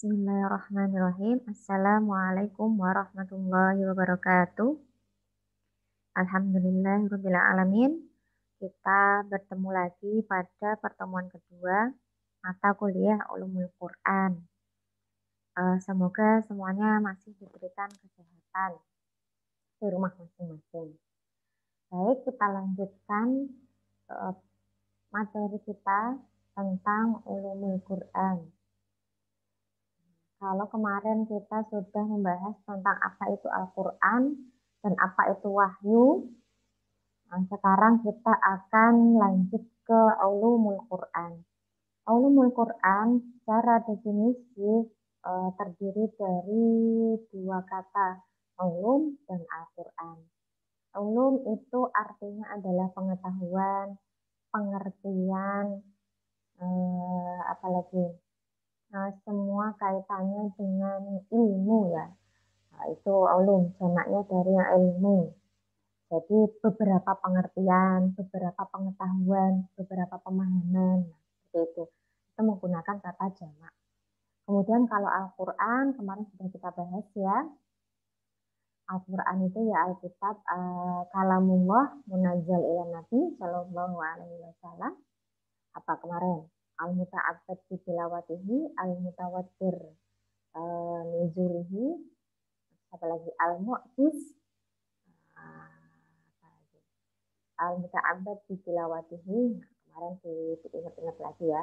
Bismillahirrahmanirrahim. Assalamualaikum warahmatullahi wabarakatuh. Alhamdulillahirabbil alamin. Kita bertemu lagi pada pertemuan kedua mata kuliah Ulumul Quran. Semoga semuanya masih diberikan kesehatan di rumah masing-masing. Baik, kita lanjutkan materi kita tentang Ulumul Quran. Kalau kemarin kita sudah membahas tentang apa itu Al-Quran dan apa itu wahyu, nah sekarang kita akan lanjut ke Ulumul Quran. Ulumul Quran secara definisi terdiri dari dua kata, ulum dan Al-Quran. Ulum itu artinya adalah pengetahuan, pengertian, apalagi semua kaitannya dengan ilmu ya. Nah, itu ulum, jamaknya dari ilmu. Jadi beberapa pengertian, beberapa pengetahuan, beberapa pemahaman, seperti itu. Kita menggunakan kata jamak. Kemudian kalau Al-Quran, kemarin sudah kita bahas ya. Al-Quran itu ya Alkitab kalamullah munazzal ila Nabi Shallallahu Alaihi Wasallam. Apa kemarin? Al-muta'abbad bi tilawatihi, al-mutawattir nuzulihi, apalagi al-mu'jiz, al-muta'abbad bi tilawatihi. Kemarin diingat-ingat lagi ya.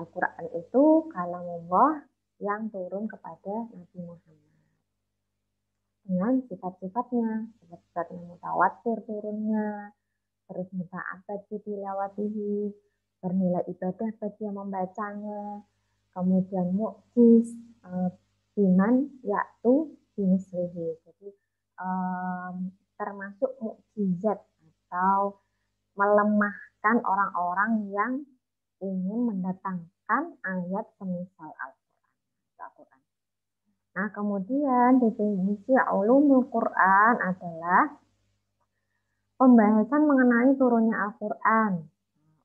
Al-Quran itu kalamullah yang turun kepada Nabi Muhammad dengan sifat-sifatnya, sifat-sifatnya mutawatir turunnya, terus muta'abbad bi tilawatihi, bernilai ibadah bagi yang membacanya, kemudian mu'jiz, biman yaktu bimislihi. Jadi termasuk mukjizat atau melemahkan orang-orang yang ingin mendatangkan ayat semisal Al-Quran. Nah, kemudian definisi ulumul Quran adalah pembahasan mengenai turunnya Al-Quran,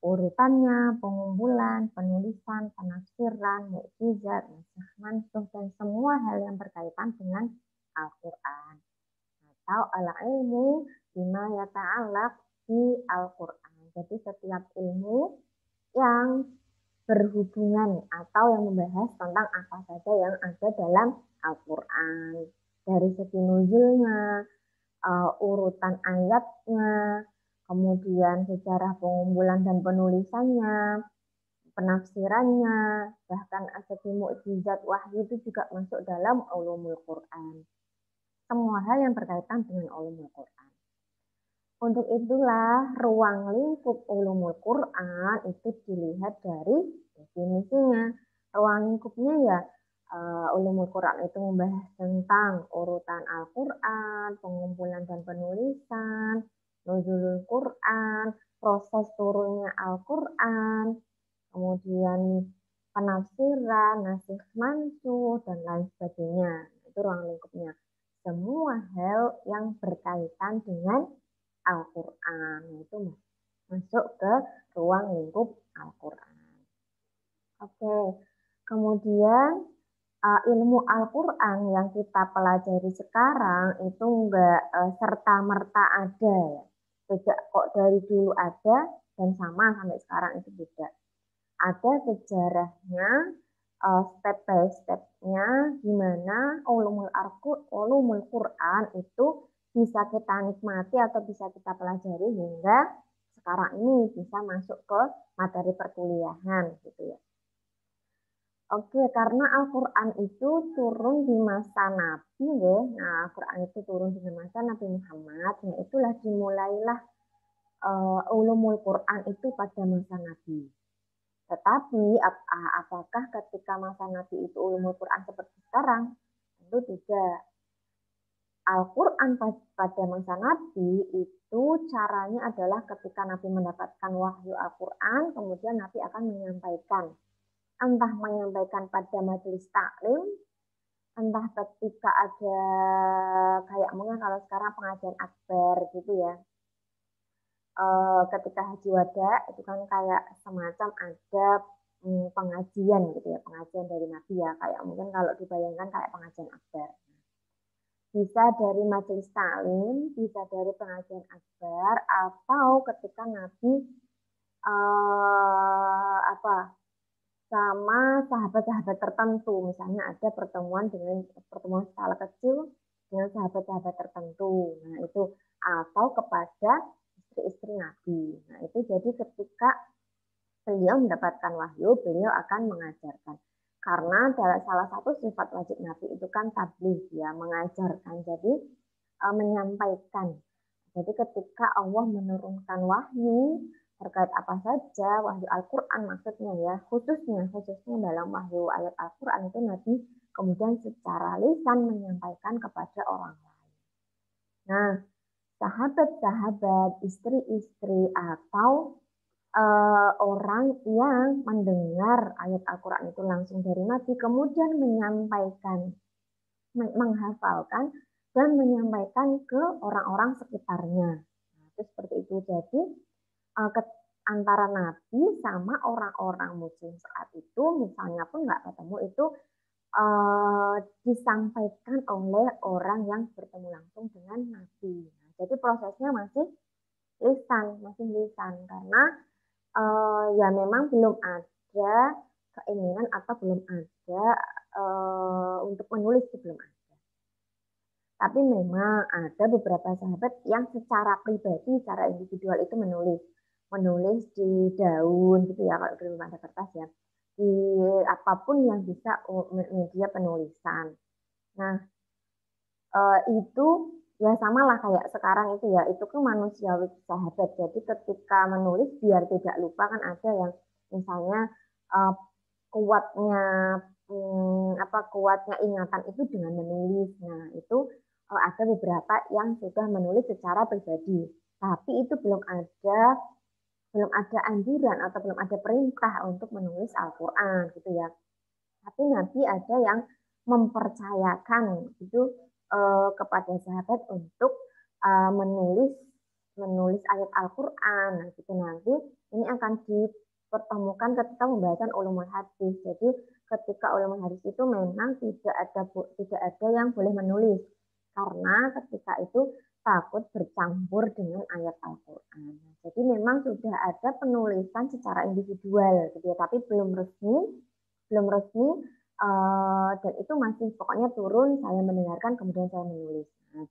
urutannya, pengumpulan, penulisan, penafsiran, mukjizat, nasikh mansukh, dan semua hal yang berkaitan dengan Al-Quran. Atau al-ilmu bima yata'allaq di Al-Quran. Jadi setiap ilmu yang berhubungan atau yang membahas tentang apa saja yang ada dalam Al-Quran. Dari segi nuzulnya, urutan ayatnya, kemudian sejarah pengumpulan dan penulisannya, penafsirannya, bahkan segi mukjizat wahyu itu juga masuk dalam ulumul Quran. Semua hal yang berkaitan dengan ulumul Quran. Untuk itulah ruang lingkup ulumul Quran itu dilihat dari definisinya. Ruang lingkupnya ya ulumul Quran itu membahas tentang urutan Al-Quran, pengumpulan dan penulisan, nuzulul Quran, proses turunnya Al-Quran, kemudian penafsiran, nasikh mansukh, dan lain sebagainya. Itu ruang lingkupnya. Semua hal yang berkaitan dengan Al-Quran itu masuk ke ruang lingkup Al-Quran. Oke, kemudian ilmu Al-Quran yang kita pelajari sekarang itu enggak serta-merta ada ya. Tidak kok dari dulu ada dan sama sampai sekarang itu beda. Ada sejarahnya, step by step-nya gimana ulumul Quran itu bisa kita nikmati atau bisa kita pelajari hingga sekarang ini bisa masuk ke materi perkuliahan gitu ya. Oke, karena Al-Quran itu turun di masa Nabi ya. Nah, Al-Quran itu turun di masa Nabi Muhammad. Nah, itulah dimulailah ulumul Quran itu pada masa Nabi. Tetapi apakah ketika masa Nabi itu ulumul Quran seperti sekarang? Tentu tidak. Al-Quran pada masa Nabi itu caranya adalah ketika Nabi mendapatkan wahyu Al-Quran, kemudian Nabi akan menyampaikan. Entah menyampaikan pada majelis taklim, entah ketika ada kayak mungkin kalau sekarang pengajian akbar gitu ya. Ketika haji wada itu kan kayak semacam ada pengajian gitu ya, pengajian dari Nabi ya, kayak mungkin kalau dibayangkan kayak pengajian akbar. Bisa dari majelis taklim, bisa dari pengajian akbar, atau ketika Nabi sama sahabat-sahabat tertentu, misalnya ada pertemuan skala kecil dengan sahabat-sahabat tertentu. Nah, itu atau kepada istri-istri Nabi. Nah, itu jadi ketika beliau mendapatkan wahyu, beliau akan mengajarkan. Karena salah satu sifat wajib Nabi itu kan tabligh, ya, mengajarkan. Jadi menyampaikan. Jadi ketika Allah menurunkan wahyu terkait apa saja, wahyu Al-Quran maksudnya ya, khususnya dalam wahyu ayat Al-Quran itu Nabi kemudian secara lisan menyampaikan kepada orang lain. Nah, sahabat-sahabat, istri-istri, atau orang yang mendengar ayat Al-Quran itu langsung dari Nabi, kemudian menyampaikan, menghafalkan, dan menyampaikan ke orang-orang sekitarnya. Nah, itu seperti itu. Jadi, antara Nabi sama orang-orang muslim saat itu, misalnya pun nggak ketemu, itu disampaikan oleh orang yang bertemu langsung dengan Nabi. Nah, jadi prosesnya masih lisan, karena ya memang belum ada keinginan atau belum ada untuk menulis sebelum ada. Tapi memang ada beberapa sahabat yang secara pribadi, secara individual itu menulis di daun gitu ya, kalau belum ada kertas ya, di apapun yang bisa media penulisan. Nah, itu ya sama lah kayak sekarang itu ya, itu kan manusiawi sahabat. Jadi ketika menulis biar tidak lupa, kan ada yang misalnya kuatnya kuatnya ingatan itu dengan menulis. Nah, itu ada beberapa yang sudah menulis secara pribadi, tapi itu belum ada anjuran atau belum ada perintah untuk menulis Al-Quran gitu ya. Tapi Nabi ada yang mempercayakan itu kepada sahabat untuk menulis ayat Al-Quran. Nah, gitu nanti ini akan dipertemukan ketika pembahasan ulumul hadis. Jadi ketika ulumul hadis itu memang tidak ada yang boleh menulis, karena ketika itu takut bercampur dengan ayat Al-Quran. Jadi memang sudah ada penulisan secara individual gitu ya, tapi belum resmi, dan itu masih pokoknya turun, saya mendengarkan kemudian saya menulis. Nah,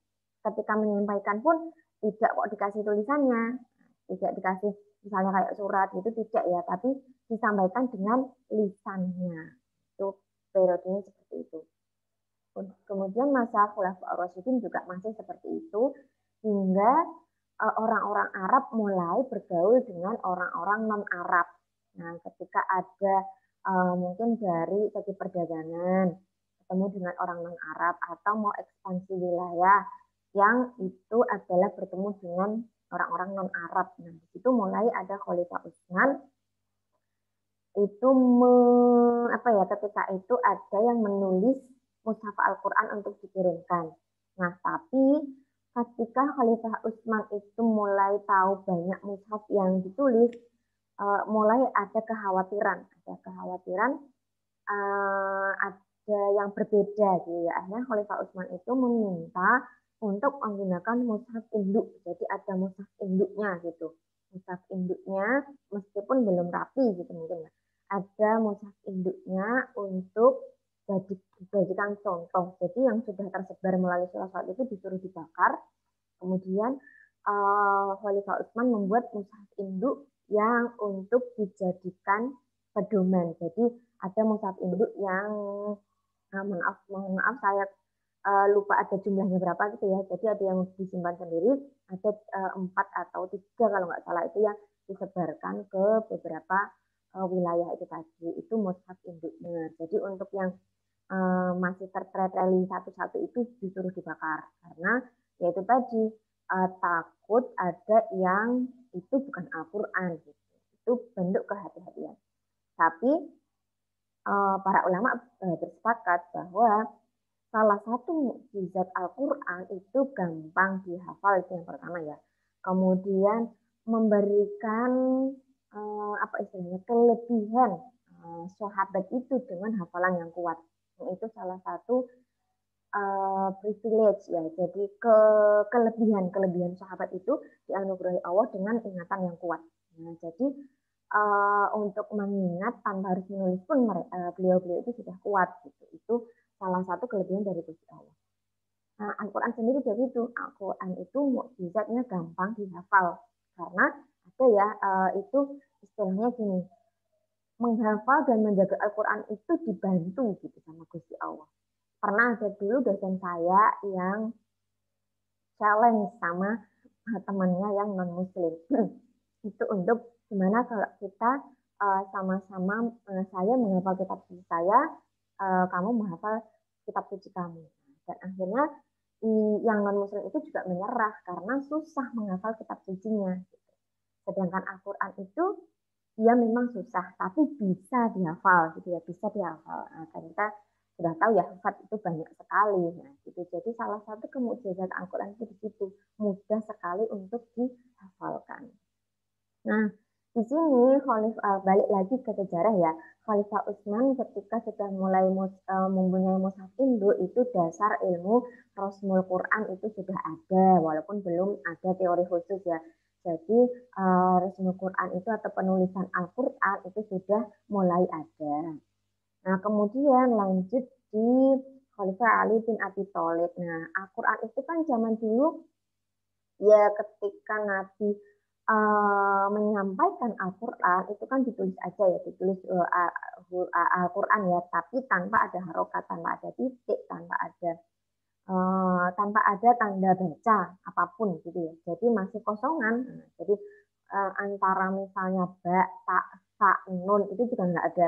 ketika menyampaikan pun tidak kok dikasih tulisannya, tidak dikasih misalnya kayak surat gitu, tidak ya, tapi disampaikan dengan lisannya. Itu periodenya seperti itu. Kemudian masa Khulafaur Rasyidin juga masih seperti itu, hingga orang-orang Arab mulai bergaul dengan orang-orang non-Arab. Nah, ketika ada mungkin dari segi perdagangan, ketemu dengan orang non-Arab, atau mau ekspansi wilayah, yang itu adalah bertemu dengan orang-orang non-Arab. Nah, di situ mulai ada Khalifah Utsman, itu ketika itu ada yang menulis mushaf Al-Quran untuk dikirimkan. Nah, tapi ketika Khalifah Utsman itu mulai tahu banyak mushaf yang ditulis, mulai ada kekhawatiran, ada yang berbeda gitu ya. Akhirnya Khalifah Utsman itu meminta untuk menggunakan mushaf induk. Jadi ada mushaf induknya gitu. Mushaf induknya meskipun belum rapi gitu mungkin ya. Ada mushaf induknya untuk dijadikan contoh. Jadi yang sudah tersebar melalui surat-surat itu disuruh dibakar. Kemudian Khalifah Utsman membuat mushaf induk yang untuk dijadikan pedoman. Jadi ada mushaf induk yang mohon maaf saya lupa ada jumlahnya berapa gitu ya. Jadi ada yang disimpan sendiri, ada 4 atau 3 kalau nggak salah, itu yang disebarkan ke beberapa wilayah itu tadi. Itu mushaf induknya. Jadi untuk yang masih tertreteli satu-satu itu disuruh dibakar, karena yaitu tadi takut ada yang itu bukan Al-Quran gitu. Itu bentuk kehati-hatian. Tapi para ulama bersepakat bahwa salah satu mukjizat Al-Quran itu gampang dihafal, itu yang pertama ya. Kemudian memberikan kelebihan sahabat itu dengan hafalan yang kuat. Itu salah satu privilege ya. Jadi kelebihan sahabat itu dianugerahi Allah dengan ingatan yang kuat. Nah, jadi untuk mengingat tanpa harus menulis pun beliau-beliau itu sudah kuat gitu. Itu salah satu kelebihan dari Gusti Allah. Nah, Al-Quran sendiri jadi itu. Al-Quran itu mukjizatnya gampang dihafal. Karena ada ya, itu istilahnya gini, menghafal dan menjaga Al-Quran itu dibantu gitu sama Gusti Allah. Pernah ada dulu dosen saya yang challenge sama temannya yang non-muslim. Itu untuk gimana kalau kita sama-sama saya menghafal kitab suci saya, kamu menghafal kitab suci kamu. Dan akhirnya yang non-muslim itu juga menyerah karena susah menghafal kitab sucinya. Sedangkan Al-Quran itu dia memang susah, tapi bisa dihafal, gitu ya, bisa dihafal. Nah, kita sudah tahu ya, hafal itu banyak sekali. Nah, gitu. Jadi salah satu kemujizat Al-Quran itu di situ, mudah sekali untuk dihafalkan. Nah, di sini balik lagi ke sejarah ya. Khalifah Utsman ketika sudah mulai mempunyai mushaf induk itu dasar ilmu Rasmul Quran itu sudah ada, walaupun belum ada teori khusus ya. Jadi Rasmul Quran itu atau penulisan Al-Quran itu sudah mulai ada. Nah, kemudian lanjut di Khalifah Ali bin Abi Thalib. Nah, Al-Quran itu kan zaman dulu ya ketika Nabi menyampaikan Al-Quran itu kan ditulis aja ya, ditulis Al-Quran ya, tapi tanpa ada harokat, tanpa ada titik, tanpa ada tanda baca apapun gitu ya. Jadi masih kosongan. Nah, jadi antara misalnya ba, ta, sa, nun itu juga nggak ada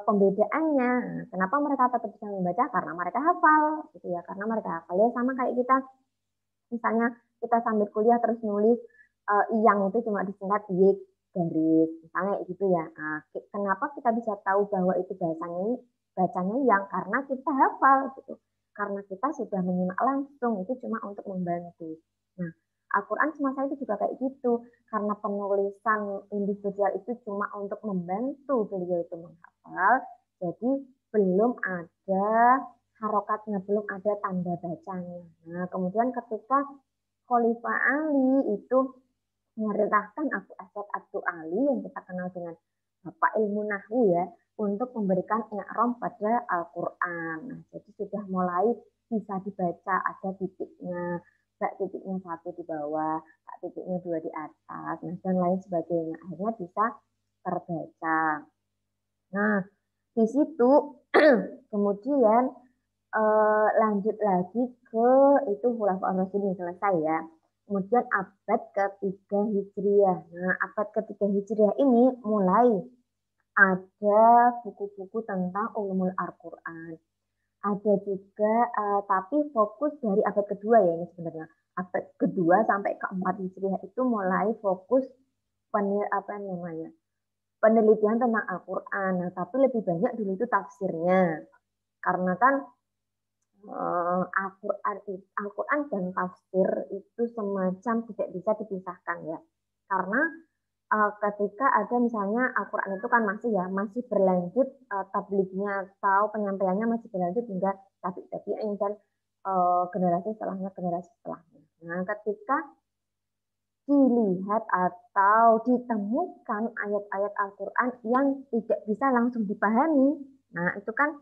pembedaannya. Nah, kenapa mereka tetap bisa membaca? Karena mereka hafal gitu ya, karena mereka hafal ya sama kayak kita. Misalnya kita sambil kuliah terus nulis yang itu cuma disingkat y garis, misalnya gitu ya. Nah, kenapa kita bisa tahu bahwa itu bacanya yang karena kita hafal gitu. Karena kita sudah menyimak langsung, itu cuma untuk membantu. Nah, Al-Quran semasa itu juga kayak gitu. Karena penulisan individual itu cuma untuk membantu beliau itu menghafal, jadi belum ada harokatnya, belum ada tanda bacanya. Nah, kemudian ketika Khalifah Ali itu memerintahkan Abu Asad Abdu Ali yang kita kenal dengan Bapak Ilmu Nahwu ya, untuk memberikan i'ram pada Al-Quran. Nah, jadi sudah mulai bisa dibaca, ada titiknya, titiknya satu di bawah, titiknya dua di atas, nah, dan lain sebagainya. Akhirnya bisa terbaca. Nah, di situ kemudian lanjut lagi ke itu Khulafaur Rasyidin selesai ya. Kemudian abad ketiga Hijriah. Nah, abad ketiga Hijriah ini mulai ada buku-buku tentang ulumul Al-Quran. Ada juga, tapi fokus dari abad kedua ya ini sebenarnya. Abad kedua sampai keempat Hijriah itu mulai fokus penelitian tentang Al-Quran. Nah, tapi lebih banyak dulu itu tafsirnya. Karena kan Al-Quran dan tafsir itu semacam tidak bisa dipisahkan ya. Karena ketika ada misalnya Al-Quran itu kan masih berlanjut tablignya atau penyampaiannya masih berlanjut hingga tabi'in dan generasi setelahnya. Nah, ketika dilihat atau ditemukan ayat-ayat Al-Quran yang tidak bisa langsung dipahami, nah itu kan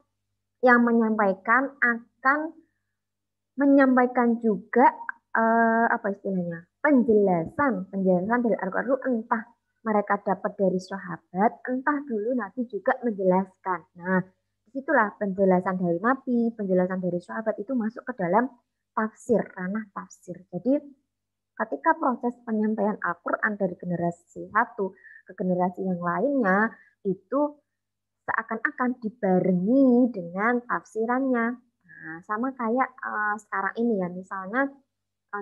yang menyampaikan akan menyampaikan juga apa istilahnya penjelasan dari Al-Quran itu entah mereka dapat dari sahabat, entah dulu Nabi juga menjelaskan. Nah, disitulah penjelasan dari Nabi, penjelasan dari sahabat itu masuk ke dalam tafsir, ranah tafsir. Jadi ketika proses penyampaian Al-Quran dari generasi satu ke generasi yang lainnya itu seakan-akan dibarengi dengan tafsirannya. Nah, sama kayak sekarang ini ya, misalnya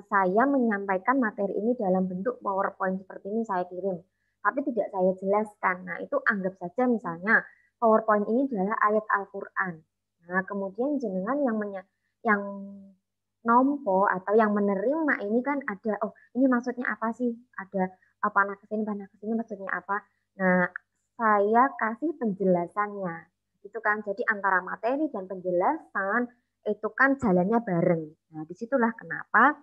saya menyampaikan materi ini dalam bentuk PowerPoint seperti ini saya kirim, tapi tidak saya jelaskan. Nah, itu anggap saja misalnya PowerPoint ini adalah ayat Al-Quran. Nah, kemudian jenengan yang nompo atau yang menerima ini kan ada, oh ini maksudnya apa sih? Ada panah kesini maksudnya apa? Nah, saya kasih penjelasannya. Gitu kan. Jadi antara materi dan penjelasan itu kan jalannya bareng. Nah, disitulah kenapa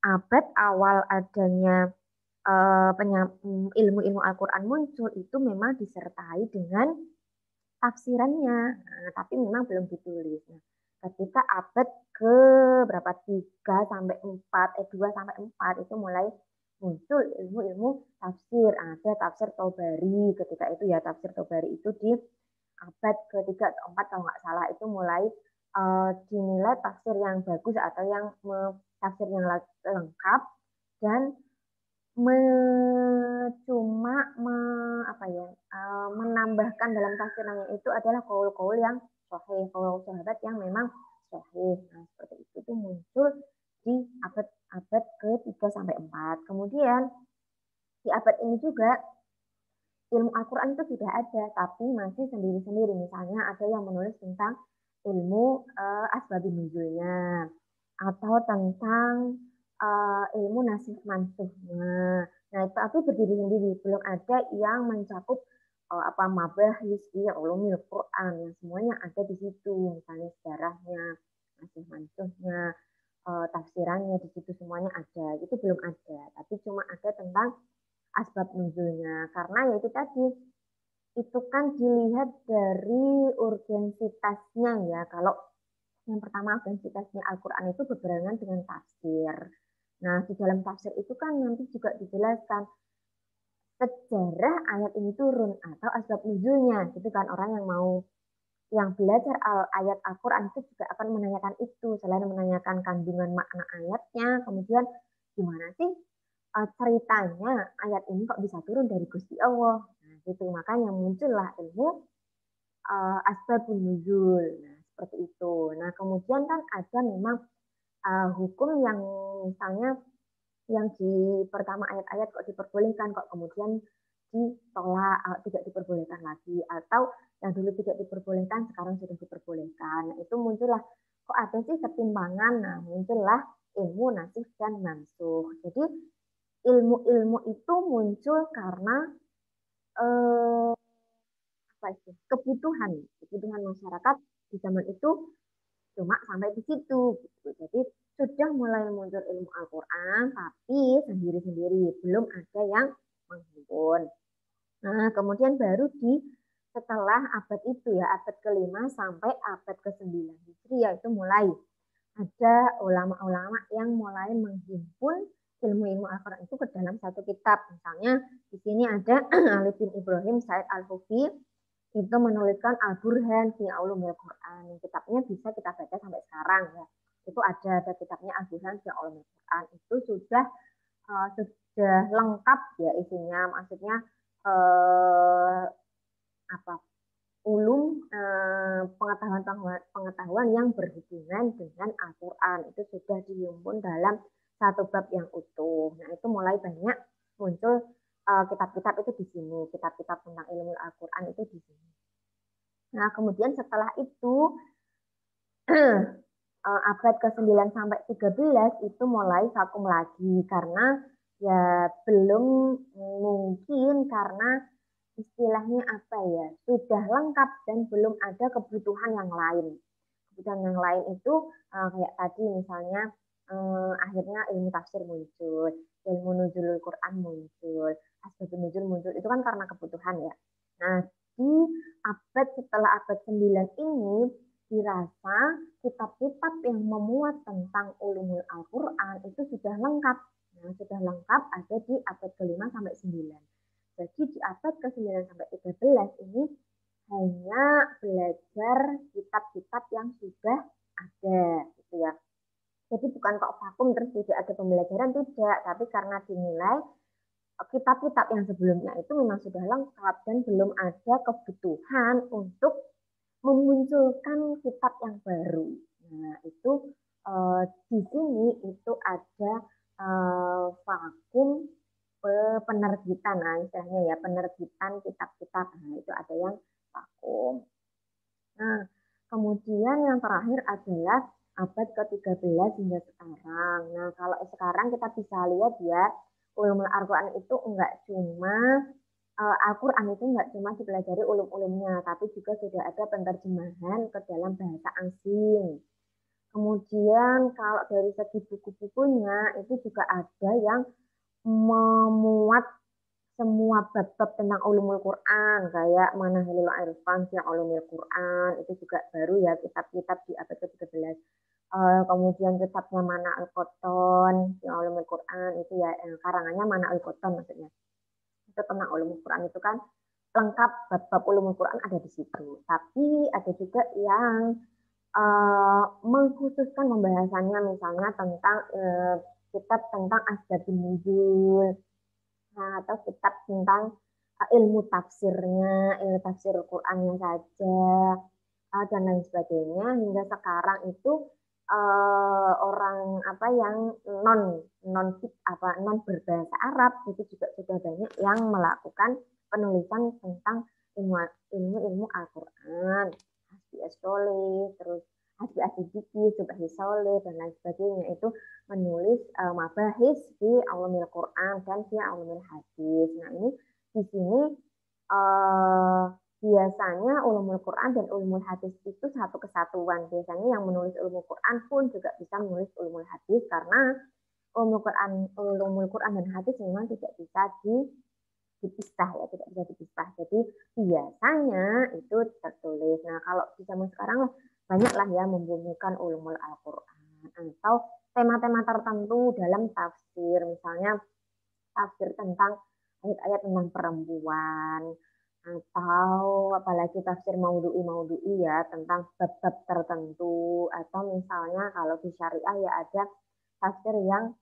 abad awal adanya ilmu-ilmu Al-Quran muncul itu memang disertai dengan tafsirannya. Nah, tapi memang belum ditulis. Nah, ketika abad ke berapa 3 sampai 4, 2 sampai 4 itu mulai muncul ilmu-ilmu tafsir. Ada tafsir Tobari ketika itu ya, tafsir Tobari itu di abad ketiga atau 4 kalau nggak salah itu mulai dinilai tafsir yang bagus atau yang tafsir yang lengkap dan cuma apa ya, menambahkan dalam tafsirannya itu adalah kaul-kaul yang sahih, kaul sahabat yang memang sahih. Nah, seperti itu tuh muncul di abad ke-3 sampai 4. Kemudian di abad ini juga ilmu Al-Quran itu sudah ada, tapi masih sendiri-sendiri. Misalnya ada yang menulis tentang ilmu asbabun nuzulnya, atau tentang ilmu nasih mansuhnya. Nah, itu tapi berdiri sendiri, belum ada yang mencakup apa mabahis di ulumul Quran, yang semuanya ada di situ. Misalnya sejarahnya, nasih mansuhnya, tafsirannya di situ semuanya ada. Itu belum ada, tapi cuma ada tentang asbab nuzulnya. Karena ya itu tadi, itu kan dilihat dari urgensitasnya ya. Kalau yang pertama urgensitasnya Al-Quran itu berbarengan dengan tafsir. Nah, di dalam tafsir itu kan nanti juga dijelaskan sejarah ayat ini turun atau asbab nuzulnya. Gitu kan orang yang mau yang belajar ayat Al-Quran itu juga akan menanyakan itu. Selain menanyakan kandungan makna ayatnya, kemudian gimana sih ceritanya ayat ini kok bisa turun dari Gusti Allah. Nah, gitu. Makanya muncullah ilmu asbabun nuzul. Nah, seperti itu. Nah, kemudian kan ada memang hukum yang misalnya yang di pertama ayat-ayat kok diperbolehkan, kok kemudian ditolak, tidak diperbolehkan lagi, atau yang dulu tidak diperbolehkan sekarang sudah diperbolehkan. Nah, itu muncullah kok ada sih ketimpangan. Nah, muncullah ilmu nasih dan mansuh. Jadi ilmu-ilmu itu muncul karena eh, apa itu? Kebutuhan masyarakat di zaman itu cuma sampai di situ gitu. Jadi sudah mulai muncul ilmu Al-Quran, tapi sendiri-sendiri, belum ada yang menghimpun. Nah, kemudian baru setelah abad itu ya, abad ke-5 sampai abad ke-9 Hijriah itu mulai ada ulama-ulama yang mulai menghimpun ilmu-ilmu Al-Quran itu ke dalam satu kitab. Misalnya di sini ada Ali bin Ibrahim Said Al-Hufi itu menuliskan Al-Burhan fi Ulumil Quran. Kitabnya bisa kita baca sampai sekarang ya. Itu ada kitabnya Al-Burhan fi Ulumil Quran. Itu sudah lengkap ya isinya. Maksudnya apa pengetahuan yang berhubungan dengan Al-Quran itu sudah dihimpun dalam satu bab yang utuh. Nah, itu mulai banyak muncul kitab-kitab itu di sini, kitab-kitab tentang ilmu Al-Quran itu di sini. Nah, kemudian setelah itu abad ke-9 sampai 13 itu mulai vakum lagi karena ya belum mungkin karena istilahnya apa ya, sudah lengkap dan belum ada kebutuhan yang lain. Kebutuhan yang lain itu kayak tadi misalnya akhirnya ilmu tafsir muncul, ilmu nuzulul Quran muncul, asbabun nuzul muncul, itu kan karena kebutuhan ya. Nah, di abad setelah abad 9 ini dirasa kitab-kitab yang memuat tentang ulumul Al-Quran itu sudah lengkap. Nah, sudah lengkap ada di abad ke-5 sampai 9. Jadi di abad ke-9 sampai 13 ini hanya belajar kitab-kitab yang sudah ada gitu ya. Jadi bukan kok vakum terus tidak ada pembelajaran, tidak, tapi karena dinilai kitab-kitab yang sebelumnya itu memang sudah lengkap dan belum ada kebutuhan untuk memunculkan kitab yang baru. Nah, itu di sini itu ada vakum penerbitan, nah istilahnya ya penerbitan kitab-kitab, nah itu ada yang vakum. Nah, kemudian yang terakhir adalah abad ke-13 hingga sekarang. Nah, kalau sekarang kita bisa lihat ya, ulumul Al-Quran itu enggak cuma Al-Quran itu nggak cuma dipelajari ulum-ulumnya, tapi juga sudah ada penerjemahan ke dalam bahasa asing. Kemudian kalau dari segi buku-bukunya itu juga ada yang memuat semua bab-bab tentang ulumul Quran kayak Manahilul Irfan fi Ulumil Quran itu juga baru ya kitab-kitab di abad ke-13. Kemudian kitabnya Mana Al-Qoton fi Ulumil Quran itu ya karangannya Mana Al-Qoton maksudnya. Itu tentang ulumul Quran itu kan lengkap bab-bab ulumul Quran ada di situ. Tapi ada juga yang mengkhususkan pembahasannya misalnya tentang kitab tentang asbabun nuzul, nah, atau kitab tentang ilmu tafsirnya, ilmu tafsir Qurannya saja, dan lain sebagainya. Hingga sekarang itu orang apa yang non non apa non berbahasa Arab itu juga sudah banyak yang melakukan penulisan tentang ilmu ilmu ilmu Al-Quran, Hasbi As-Soleh, terus Hasbi As-Siddiqi, Subhi Soleh, dan lain sebagainya itu menulis mabahis di Ulumul Quran dan di Ulumul Hadis. Nah ini di sini uh, biasanya ulumul Quran dan ulumul hadis itu satu kesatuan. Biasanya yang menulis ulumul Quran pun juga bisa menulis ulumul hadis karena ulumul Quran dan hadis memang tidak bisa dipisah ya, tidak bisa dipisah. Jadi biasanya itu tertulis. Nah kalau di zaman sekarang banyaklah ya membumikan ulumul Al-Quran atau tema-tema tertentu dalam tafsir. Misalnya tafsir tentang ayat-ayat tentang perempuan atau apalagi tafsir maudhu'i ya tentang bab-bab tertentu atau misalnya kalau di syariah ya ada tafsir yang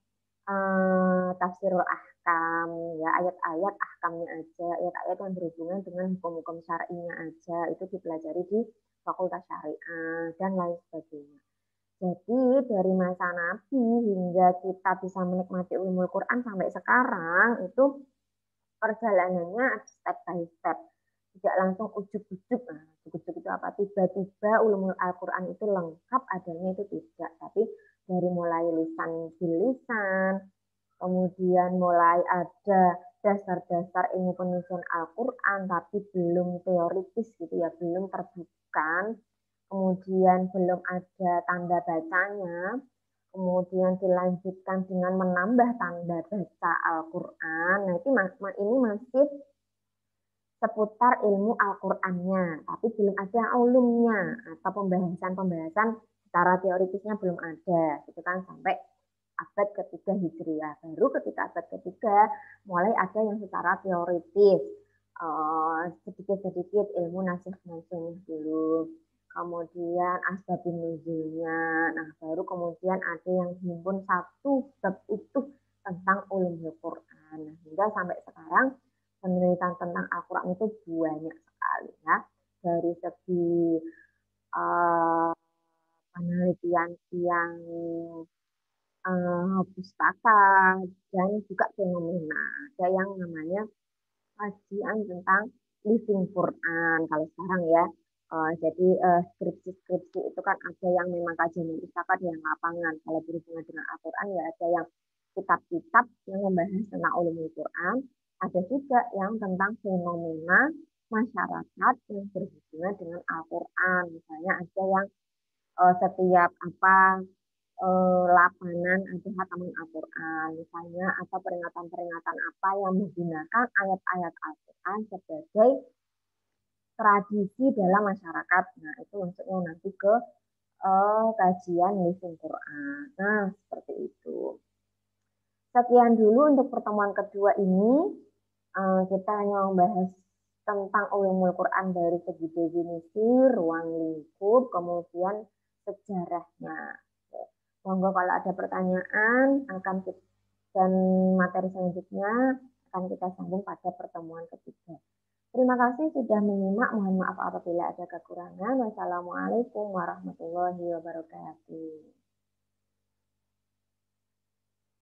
tafsirul ahkam ya ayat-ayat ahkamnya aja ayat-ayat yang berhubungan dengan hukum-hukum syar'inya aja itu dipelajari di fakultas syariah dan lain sebagainya. Jadi dari masa Nabi hingga kita bisa menikmati ulumul Quran sampai sekarang itu perjalanannya step by step. Tidak langsung ujuk-ujuk. Nah, ujuk-ujuk itu apa? Tiba-tiba ulumul Al-Quran itu lengkap adanya itu tidak. Tapi dari mulai lisan bilisan, kemudian mulai ada dasar-dasar ilmu penulisan Al-Quran, tapi belum teoritis gitu ya, belum terbuka. Kemudian belum ada tanda bacanya, kemudian dilanjutkan dengan menambah tanda baca Al-Quran. Nah, ini masih seputar ilmu Al-Qurannya, tapi belum ada ulumnya atau pembahasan-pembahasan secara teoritisnya belum ada, gitu kan sampai abad ketiga Hijriah. Baru ketika abad ketiga mulai ada yang secara teoritis, sedikit-sedikit ilmu nasikh-nasikhnya dulu. Kemudian asbabun nuzulnya. Nah, baru kemudian ada yang himpun satu bab utuh tentang ulumul Quran. Nah, hingga sampai sekarang penelitian tentang Al-Quran itu banyak sekali ya. Dari segi penelitian yang pustaka dan juga fenomena. Ada yang namanya kajian tentang living Quran kalau sekarang ya. Jadi skripsi-skripsi itu kan ada yang memang kajian pustaka di yang lapangan. Kalau berhubungan dengan Al-Quran ya ada yang kitab-kitab yang membahas tentang ulumul Quran. Ada juga yang tentang fenomena masyarakat yang berhubungan dengan Al-Quran. Misalnya ada yang setiap apa lapanan ada hataman Al-Quran misalnya atau peringatan-peringatan apa yang menggunakan ayat-ayat Al-Quran sebagai tradisi dalam masyarakat. Nah itu maksudnya nanti ke kajian living Quran. Nah seperti itu. Sekian dulu untuk pertemuan kedua ini. Kita hanya membahas tentang ulumul Quran dari segi definisi, ruang lingkup, kemudian sejarahnya. Monggo kalau ada pertanyaan akan kita, dan materi selanjutnya akan kita sambung pada pertemuan ketiga. Terima kasih sudah menyimak. Mohon maaf apabila ada kekurangan. Wassalamualaikum warahmatullahi wabarakatuh.